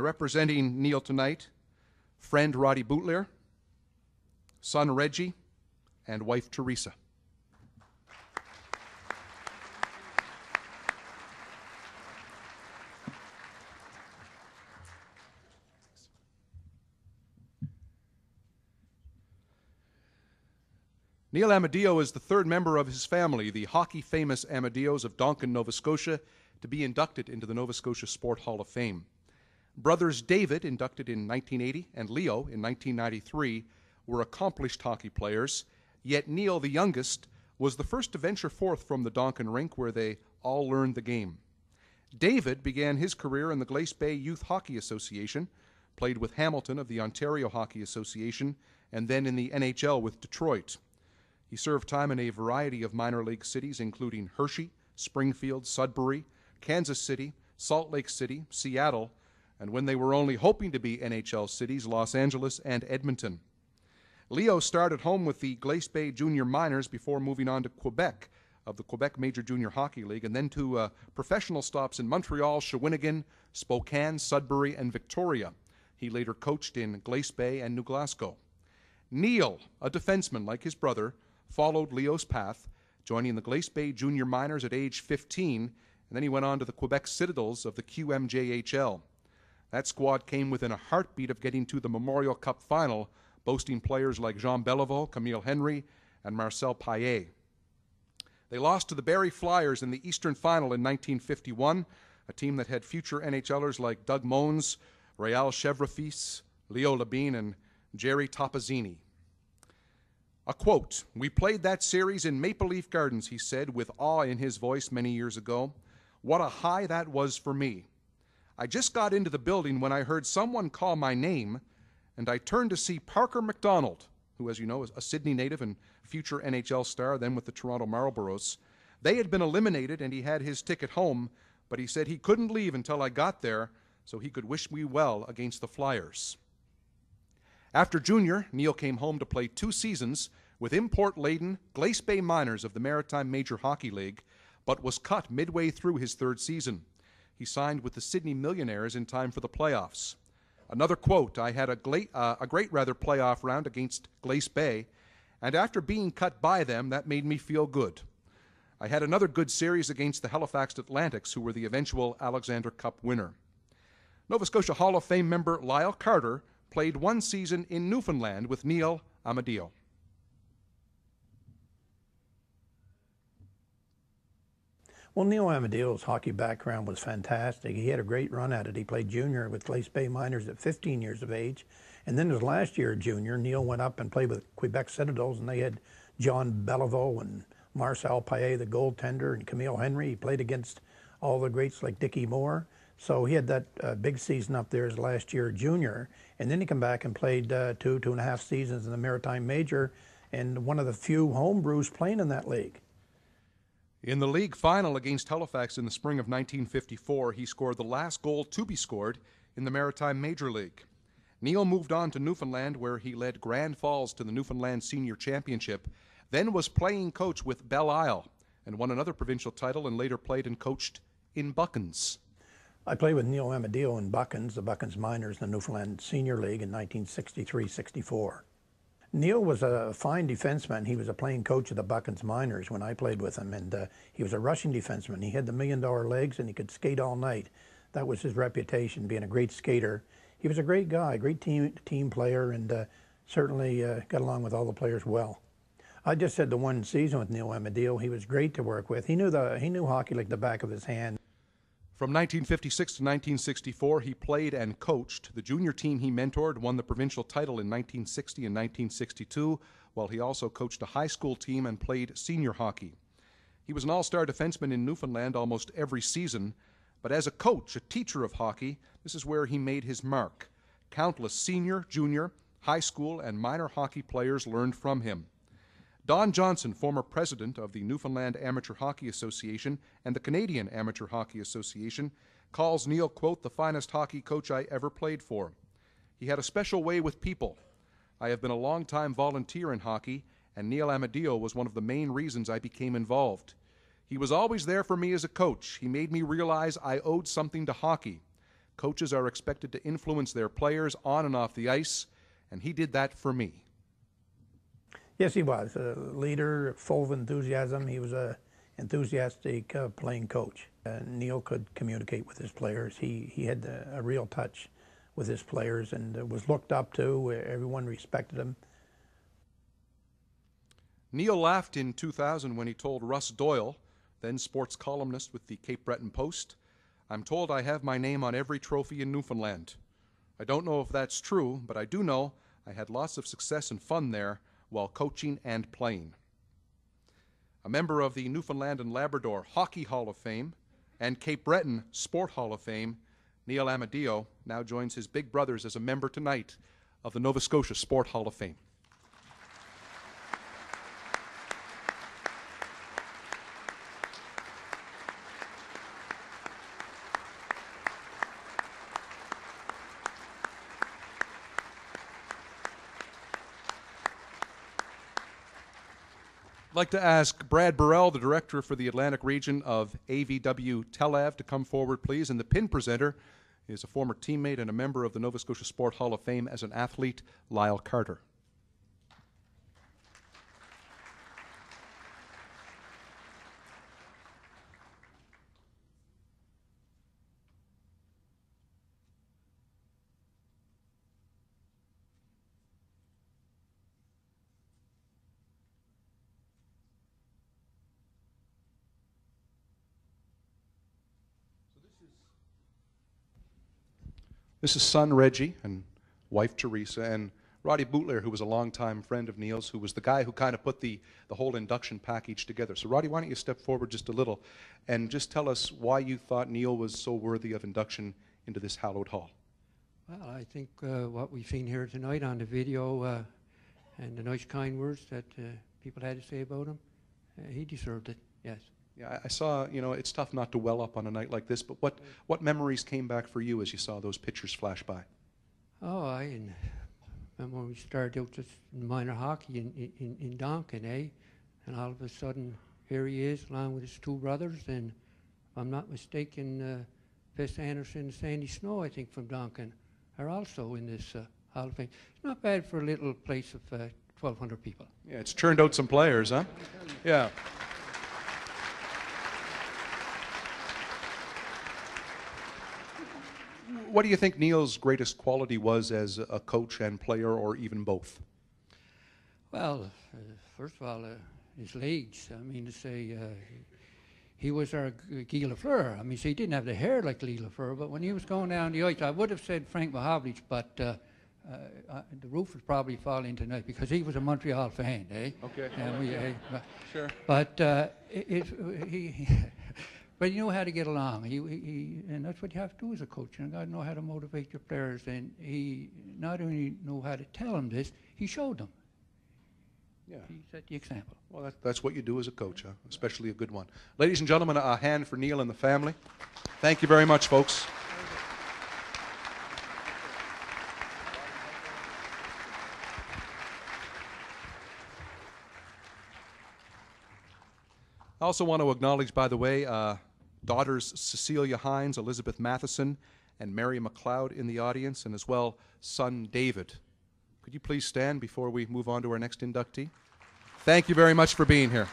Representing Neil tonight, friend Roddy Bootlear, son Reggie, and wife Teresa. Neil Amadio is the third member of his family, the hockey-famous Amadios of Donkin, Nova Scotia, to be inducted into the Nova Scotia Sport Hall of Fame. Brothers David, inducted in 1980, and Leo in 1993, were accomplished hockey players, yet Neil, the youngest, was the first to venture forth from the Donkin rink where they all learned the game. David began his career in the Glace Bay Youth Hockey Association, played with Hamilton of the Ontario Hockey Association, and then in the NHL with Detroit. He served time in a variety of minor league cities, including Hershey, Springfield, Sudbury, Kansas City, Salt Lake City, Seattle, and when they were only hoping to be NHL cities, Los Angeles and Edmonton. Leo started home with the Glace Bay Junior Miners before moving on to Quebec of the Quebec Major Junior Hockey League, and then to professional stops in Montreal, Shawinigan, Spokane, Sudbury, and Victoria. He later coached in Glace Bay and New Glasgow. Neil, a defenseman like his brother, followed Leo's path, joining the Glace Bay Junior Miners at age 15, and then he went on to the Quebec Citadels of the QMJHL. That squad came within a heartbeat of getting to the Memorial Cup final, boasting players like Jean Beliveau, Camille Henry, and Marcel Paillet. They lost to the Barrie Flyers in the Eastern Final in 1951, a team that had future NHLers like Doug Moens, Réal Chevrefils, Leo Labine, and Jerry Topazzini. A quote, "We played that series in Maple Leaf Gardens," he said with awe in his voice many years ago. "What a high that was for me. I just got into the building when I heard someone call my name, and I turned to see Parker McDonald, who, as you know, is a Sydney native and future NHL star, then with the Toronto Marlboros. They had been eliminated, and he had his ticket home, but he said he couldn't leave until I got there so he could wish me well against the Flyers." After junior, Neil came home to play 2 seasons with import-laden Glace Bay Miners of the Maritime Major Hockey League, but was cut midway through his 3rd season. He signed with the Sydney Millionaires in time for the playoffs. Another quote, "I had a great playoff round against Glace Bay, and after being cut by them, that made me feel good. I had another good series against the Halifax Atlantics, who were the eventual Alexander Cup winner." Nova Scotia Hall of Fame member Lyle Carter played 1 season in Newfoundland with Neil Amadio. Well, Neil Amadio's hockey background was fantastic. He had a great run at it. He played junior with Glace Bay Miners at 15 years of age. And then his last year junior, Neil went up and played with Quebec Citadels, and they had Jean Beliveau and Marcel Paillet, the goaltender, and Camille Henry. He played against all the greats like Dickie Moore. So he had that big season up there his last year junior. And then he came back and played 2.5 seasons in the Maritime Major, and one of the few homebrews playing in that league. In the league final against Halifax in the spring of 1954, he scored the last goal to be scored in the Maritime Major League. Neil moved on to Newfoundland, where he led Grand Falls to the Newfoundland Senior Championship, then was playing coach with Belle Isle, and won another provincial title, and later played and coached in Buckens. I played with Neil Amadio in Buckens, the Buckens Miners in the Newfoundland Senior League in 1963-64. Neil was a fine defenseman. He was a playing coach of the Buckens Miners when I played with him, and he was a rushing defenseman. He had the $1 million legs, and he could skate all night. That was his reputation, being a great skater. He was a great guy, great team player, and certainly got along with all the players well. I just had the 1 season with Neil Amadio. He was great to work with. He knew hockey like the back of his hand. From 1956 to 1964, he played and coached. The junior team he mentored won the provincial title in 1960 and 1962, while he also coached a high school team and played senior hockey. He was an all-star defenseman in Newfoundland almost every season, but as a coach, a teacher of hockey, this is where he made his mark. Countless senior, junior, high school, and minor hockey players learned from him. Don Johnson, former president of the Newfoundland Amateur Hockey Association and the Canadian Amateur Hockey Association, calls Neil, quote, "the finest hockey coach I ever played for. He had a special way with people. I have been a long-time volunteer in hockey, and Neil Amadio was one of the main reasons I became involved. He was always there for me as a coach. He made me realize I owed something to hockey. Coaches are expected to influence their players on and off the ice, and he did that for me. Yes, he was a leader, full of enthusiasm. He was a enthusiastic playing coach. Neil could communicate with his players. He had a real touch with his players and was looked up to. Everyone respected him. Neil laughed in 2000 when he told Russ Doyle, then sports columnist with the Cape Breton Post, "I'm told I have my name on every trophy in Newfoundland. I don't know if that's true, but I do know I had lots of success and fun there while coaching and playing." A member of the Newfoundland and Labrador Hockey Hall of Fame and Cape Breton Sport Hall of Fame, Neil Amadio now joins his big brothers as a member tonight of the Nova Scotia Sport Hall of Fame. I'd like to ask Brad Burrell, the director for the Atlantic region of AVW Telav, to come forward, please. And the pin presenter is a former teammate and a member of the Nova Scotia Sport Hall of Fame as an athlete, Lyle Carter. This is son Reggie and wife Teresa, and Roddy Bootler, who was a longtime friend of Neil's, who was the guy who kind of put the whole induction package together. So Roddy, why don't you step forward just a little and just tell us why you thought Neil was so worthy of induction into this hallowed hall. Well, I think what we've seen here tonight on the video and the nice kind words that people had to say about him, he deserved it, yes. Yeah, I saw, you know, it's tough not to well up on a night like this, but what memories came back for you as you saw those pictures flash by? Oh, I remember when we started out just in minor hockey in Donkin, eh? And all of a sudden, here he is, along with his two brothers, and if I'm not mistaken, Fess Anderson and Sandy Snow, I think, from Donkin, are also in this Hall of Fame. It's not bad for a little place of 1,200 people. Yeah, it's churned out some players, huh? Yeah. What do you think Neil's greatest quality was as a coach and player, or even both? Well, first of all, his legs. I mean, to say he was our Guy Lafleur. I mean, so he didn't have the hair like Guy Lafleur, but when he was going down the ice, I would have said Frank Mahovlich, but the roof was probably falling tonight because he was a Montreal fan, eh? Okay. And Sure. But but you know how to get along. And that's what you have to do as a coach. You got to know how to motivate your players. And he not only knew how to tell them this, he showed them. Yeah. He set the example. Well, that's what you do as a coach, huh? Especially a good one. Ladies and gentlemen, a hand for Neil and the family. Thank you very much, folks. I also want to acknowledge, by the way, daughters Cecilia Hines, Elizabeth Matheson, and Mary McLeod in the audience, and as well son David. Could you please stand before we move on to our next inductee? Thank you very much for being here.